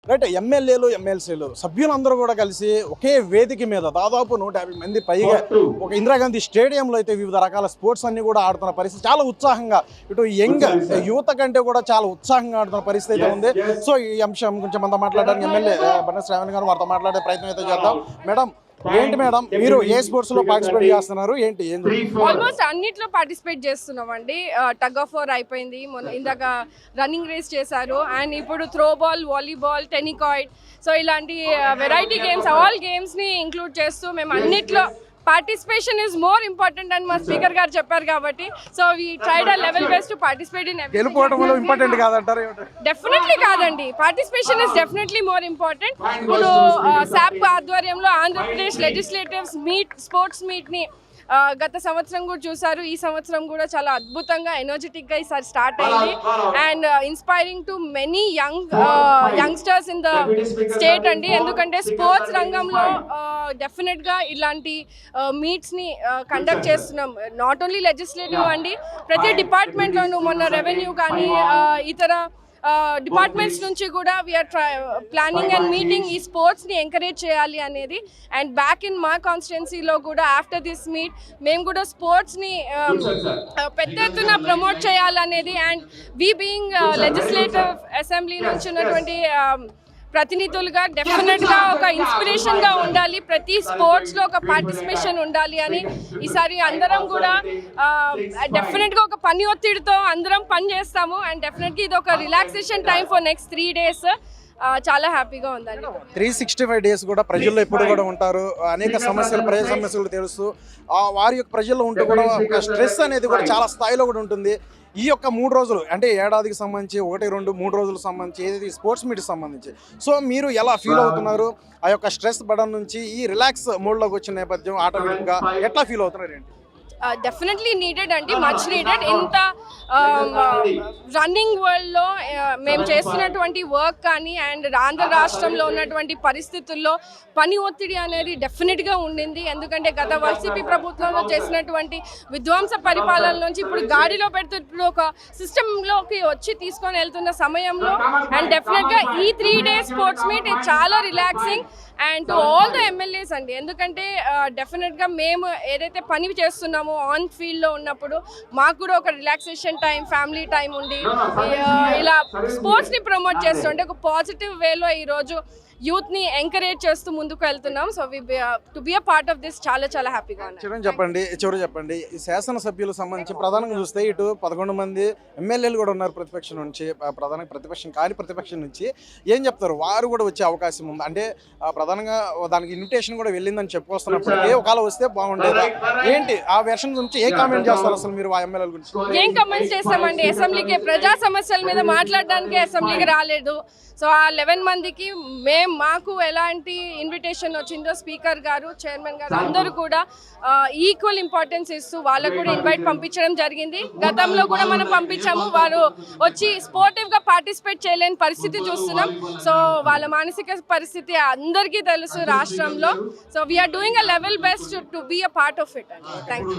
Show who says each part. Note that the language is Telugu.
Speaker 1: రైట్. ఎమ్మెల్యేలు, ఎమ్మెల్సీలు సభ్యులందరూ కూడా కలిసి ఒకే వేదిక మీద దాదాపు 150 మంది పైగా ఒక ఇందిరాగాంధీ స్టేడియంలో అయితే వివిధ రకాల స్పోర్ట్స్ అన్ని కూడా ఆడుతున్న పరిస్థితి, చాలా ఉత్సాహంగా, ఇటు యంగ్ యువత కంటే కూడా చాలా ఉత్సాహంగా ఆడుతున్న పరిస్థితి అయితే ఉంది. సో ఈ అంశం గురించి మనతో మాట్లాడడానికి ఎమ్మెల్యే బండి శ్రావణ్ గారు వారితో మాట్లాడే ప్రయత్నం అయితే చేద్దాం. మేడం, ఏంటి మేడం, మీరు ఏ స్పోర్ట్స్ లో పార్టిసిపేట్ చేస్తున్నారు? ఏంటి?
Speaker 2: ఆల్మోస్ట్ అన్నిట్లో పార్టిసిపేట్ చేస్తున్నామండి. టగ్ ఆఫ్ వార్ అయిపోయింది, ఇందాక రన్నింగ్ రేస్ చేశారు, అండ్ ఇప్పుడు throw ball, volleyball, tennikoit, so ఇలాంటి వెరైటీ గేమ్స్, ఆల్ గేమ్స్ ని ఇంక్లూడ్ చేస్తూ మేము అన్నిట్లో పార్టిసిపేషన్ ఇస్ మోర్ ఇంపార్టెంట్ అని మా స్పీకర్ గారు చెప్పారు కాబట్టి, so we tried our level best to participate in everything.
Speaker 1: గెలుపోవడం ఇంపార్టెంట్ కాదంటారు?
Speaker 2: డెఫినెట్లీ కాదండి, participation is definitely more important. ఇప్పుడు శాప్ ఆధ్వర్యంలో Andhra Pradesh legislatives meet, sports meet ని గత సంవత్సరం కూడా చూసారు. ఈ సంవత్సరం కూడా చాలా అద్భుతంగా ఎనర్జెటిక్గా ఈసారి స్టార్ట్ అయింది, and inspiring to many youngsters in the state అండి. ఎందుకంటే స్పోర్ట్స్ రంగంలో డెఫినెట్గా ఇలాంటి మీట్స్ని కండక్ట్ చేస్తున్నాం. నాట్ ఓన్లీ లెజిస్లేటివ్ అండి, ప్రతి డిపార్ట్మెంట్లోనూ, మొన్న రెవెన్యూ కానీ ఇతర డిపార్ట్మెంట్స్ నుంచి కూడా వీఆర్ ప్లానింగ్ అండ్ మీటింగ్ ఈ స్పోర్ట్స్ని ఎంకరేజ్ చేయాలి అనేది. అండ్ బ్యాక్ ఇన్ మా కాన్స్టిట్యున్సీలో కూడా ఆఫ్టర్ దిస్ మీట్ మేము కూడా స్పోర్ట్స్ని పెద్ద ఎత్తున ప్రమోట్ చేయాలనేది, and we being legislative assembly నుంచి ఉన్నటువంటి ప్రతినిధులుగా డెఫినెట్గా ఒక ఇన్స్పిరేషన్గా ఉండాలి, ప్రతి స్పోర్ట్స్లో ఒక పార్టిసిపేషన్ ఉండాలి అని ఈసారి అందరం కూడా డెఫినెట్గా ఒక పని ఒత్తిడితో అందరం పని చేస్తాము. అండ్ డెఫినెట్గా ఇది ఒక relaxation time for next 3 days. చాలా హ్యాపీగా ఉందండి.
Speaker 1: 365 days కూడా ప్రజల్లో ఎప్పుడు కూడా ఉంటారు, అనేక సమస్యలు, ప్రజా సమస్యలు తెలుసు, వారి యొక్క ప్రజల్లో ఉంటూ కూడా ఒక స్ట్రెస్ అనేది కూడా చాలా స్థాయిలో కూడా ఉంటుంది. ఈ యొక్క 3 రోజులు అంటే ఏడాదికి సంబంధించి 1, 2, 3 రోజులకు సంబంధించి ఏది స్పోర్ట్స్ మీట్కి సంబంధించి, సో మీరు ఎలా ఫీల్ అవుతున్నారు? ఆ యొక్క స్ట్రెస్ బడన్ నుంచి ఈ రిలాక్స్ మోడ్లోకి వచ్చిన నేపథ్యం ఆటోమేటిక్గా ఎట్లా ఫీల్ అవుతున్నారు? ఏంటి?
Speaker 2: డెఫినెట్లీ నీడెడ్ అండి, మచ్ నీడెడ్. ఇంత రన్నింగ్ వరల్డ్లో మేము చేస్తున్నటువంటి వర్క్ కానీ, అండ్ ఆంధ్ర రాష్ట్రంలో ఉన్నటువంటి పరిస్థితుల్లో పని ఒత్తిడి అనేది డెఫినెట్గా ఉండింది. ఎందుకంటే గత వైసీపీ ప్రభుత్వంలో చేసినటువంటి విధ్వంస పరిపాలన నుంచి ఇప్పుడు గాడిలో పెడుతూ ఇప్పుడు ఒక సిస్టంలోకి వచ్చి తీసుకొని వెళ్తున్న సమయంలో, అండ్ డెఫినెట్గా ఈ 3 days స్పోర్ట్స్ మీట్ చాలా relaxing. And to all the MLAs అండి, ఎందుకంటే డెఫినెట్గా మేము ఏదైతే పని చేస్తున్నామో ఆన్ ఫీల్డ్లో ఉన్నప్పుడు మాకు కూడా ఒక రిలాక్సేషన్ టైం, ఫ్యామిలీ టైం ఉండి ఇలా స్పోర్ట్స్ని ప్రమోట్ చేస్తుంటే ఒక పాజిటివ్ వేలో ఈరోజు యూత్ని ఎంకరేజ్ చేస్తూ ముందుకు వెళ్తున్నాం. So to be a part of this చాలా చాలా హ్యాపీగా ఉంది.
Speaker 1: చివరి చెప్పండి, ఈ శాసనసభ్యులకు సంబంధించి ప్రధానంగా చూస్తే ఇటు 11 మంది ఎమ్మెల్యేలు కూడా ఉన్నారు ప్రతిపక్షం నుంచి, ప్రధానంగా ప్రతిపక్షం నుంచి. ఏం చెప్తారు? వారు కూడా వచ్చే అవకాశం ఉంది అంటే ప్రధానంగా దానికి ఇన్విటేషన్ కూడా వెళ్ళిందని చెప్పుకొస్తున్నప్పటికీ ఒకవేళ వస్తే బాగుండేది. ఏంటి ఆ వెర్షన్ నుంచి ఏ కామెంట్ చేస్తారు అసలు మీరు ఆ ఎమ్మెల్యేల గురించి?
Speaker 2: ఏం కామెంట్ చేస్తామండి, అసెంబ్లీకి ప్రజా సమస్యల మీద మాట్లాడడానికి అసెంబ్లీకి రాలేదు. సో ఆ 11 మందికి మాకు ఎలాంటి ఇన్విటేషన్ వచ్చిందో స్పీకర్ గారు, చైర్మన్ గారు అందరూ కూడా ఈక్వల్ ఇంపార్టెన్స్ ఇస్తూ వాళ్ళకు కూడా ఇన్వైట్ పంపించడం జరిగింది. గతంలో కూడా మనం పంపించాము, వారు వచ్చి స్పోర్టివ్గా పార్టిసిపేట్ చేయలేని పరిస్థితి చూస్తున్నాం. సో వాళ్ళ మానసిక పరిస్థితి అందరికీ తెలుసు రాష్ట్రంలో. So we are doing a level best to be a part of it. Thank you.